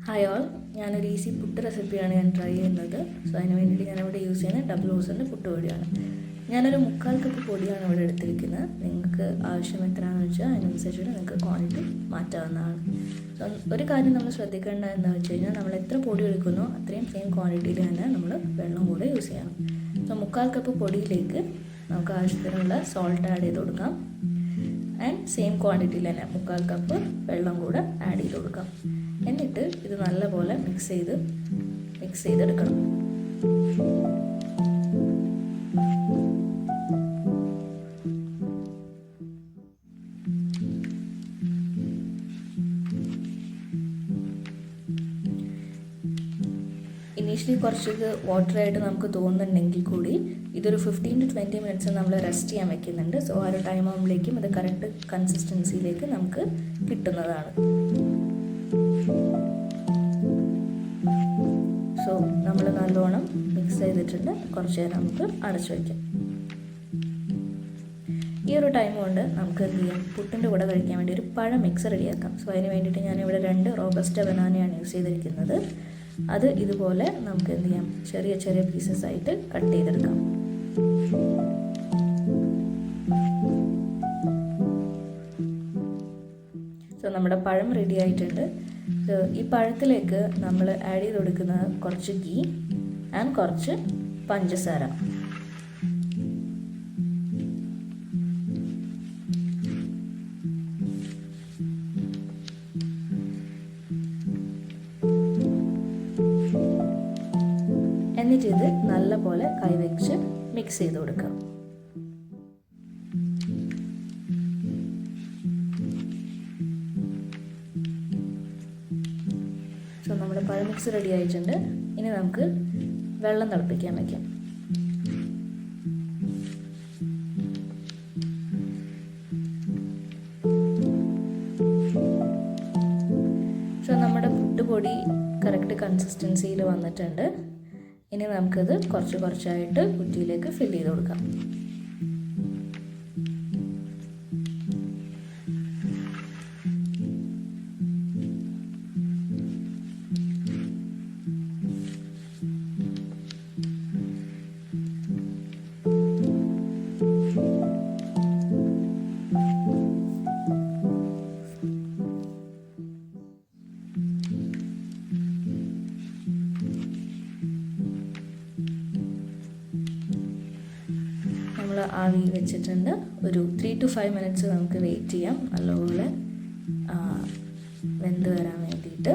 Hi all, ഞാനൊരു easy puttu റെസിപ്പിയാണ് try ചെയ്യുന്നത്. സോ അതിന് വേണ്ടിയിട്ട് ഞാനിവിടെ യൂസ് ചെയ്യുന്നത് ഡബിൾ റോസറിൻ്റെ പുട്ട് പൊടിയാണ്. ഞാനൊരു 3/4 കപ്പ് പൊടിയാണ് ഇവിടെ എടുത്തിരിക്കുന്നത്. നിങ്ങൾക്ക് ആവശ്യം എത്രയാണെന്ന് വെച്ചാൽ അതിനനുസരിച്ചിട്ട് നിങ്ങൾക്ക് ക്വാണ്ടിറ്റി മാറ്റാവുന്നതാണ്. സോ ഒരു കാര്യം നമ്മൾ ശ്രദ്ധിക്കേണ്ടത് എന്താണെന്ന് വെച്ച് കഴിഞ്ഞാൽ നമ്മൾ എത്ര പൊടി എടുക്കുന്നോ അത്രയും സെയിം ക്വാണ്ടിറ്റിയിൽ തന്നെ നമ്മൾ വെള്ളം കൂടെ യൂസ് ചെയ്യണം. സോ 3/4 കപ്പ് പൊടിയിലേക്ക് നമുക്ക് ആവശ്യത്തിനുള്ള സോൾട്ട് ആഡ് ചെയ്ത് കൊടുക്കാം. ആൻഡ് സെയിം ക്വാണ്ടിറ്റിയിൽ തന്നെ 3/4 കപ്പ് വെള്ളം കൂടെ ആഡ് ചെയ്ത് കൊടുക്കാം. എന്നിട്ട് ഇത് നല്ലപോലെ മിക്സ് ചെയ്തെടുക്കണം. ഇനീഷ്യലി കുറച്ച് വാട്ടറായിട്ട് നമുക്ക് തോന്നുന്നുണ്ടെങ്കിൽ കൂടി ഇതൊരു 15 to 20 മിനിറ്റ്സ് നമ്മൾ റെസ്റ്റ് ചെയ്യാൻ വെക്കുന്നുണ്ട്. സോ ആ ഒരു ടൈം ആകുമ്പോഴേക്കും ഇത് കറക്റ്റ് കൺസിസ്റ്റൻസിയിലേക്ക് നമുക്ക് കിട്ടുന്നതാണ്. സോ നമ്മൾ നല്ലോണം മിക്സ് ചെയ്തിട്ടുണ്ട്. കുറച്ച് നേരം നമുക്ക് അടച്ചു വയ്ക്കാം. ഈ ഒരു ടൈം കൊണ്ട് നമുക്ക് എന്ത് ചെയ്യാം, പുട്ടിൻ്റെ കൂടെ കഴിക്കാൻ വേണ്ടി ഒരു പഴ മിക്സ് റെഡിയാക്കാം. സോ അതിന് വേണ്ടിയിട്ട് ഞാനിവിടെ 2 റോബസ്റ്റ ബനാനയാണ് യൂസ് ചെയ്തിരിക്കുന്നത്. അത് ഇതുപോലെ നമുക്ക് എന്ത് ചെയ്യാം, ചെറിയ ചെറിയ പീസസ് ആയിട്ട് കട്ട് ചെയ്തെടുക്കാം. സോ നമ്മുടെ പഴം റെഡി ആയിട്ടുണ്ട്. ഈ പഴത്തിലേക്ക് നമ്മൾ ആഡ് ചെയ്ത് കൊടുക്കുന്നത് കുറച്ച് ഗീ ആൻഡ് കുറച്ച് പഞ്ചസാര. എന്നിട്ട് ഇത് നല്ലപോലെ കൈവച്ച് മിക്സ് ചെയ്ത് കൊടുക്കാം. സോ നമ്മുടെ പഴ മിക്സ് റെഡി ആയിട്ടുണ്ട്. ഇനി നമുക്ക് വെള്ളം തിളപ്പിക്കാൻ വയ്ക്കാം. സോ നമ്മുടെ പുട്ടുപൊടി കറക്റ്റ് കൺസിസ്റ്റൻസിയിൽ വന്നിട്ടുണ്ട്. ഇനി നമുക്കത് കുറച്ച് കുറച്ചായിട്ട് കുറ്റിയിലേക്ക് ഫില്ല് ചെയ്ത് കൊടുക്കാം. നമ്മൾ ആവി വെച്ചിട്ടുണ്ട്. ഒരു 3 to 5 മിനിറ്റ്സ് നമുക്ക് വെയിറ്റ് ചെയ്യാം നല്ലപോലെ വെന്ത് വരാൻ വേണ്ടിയിട്ട്.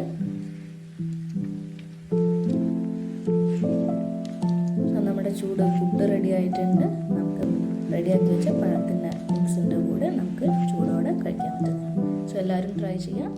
നമ്മുടെ ചൂട് പുട്ട് റെഡി ആയിട്ടുണ്ട്. നമുക്ക് റെഡിയാക്കി വെച്ച പഴത്തിൻ്റെ മിക്സിൻ്റെ കൂടെ നമുക്ക് ചൂടോടെ കഴിക്കാൻ പറ്റുന്നതാണ്. സോ എല്ലാവരും ട്രൈ ചെയ്യാം.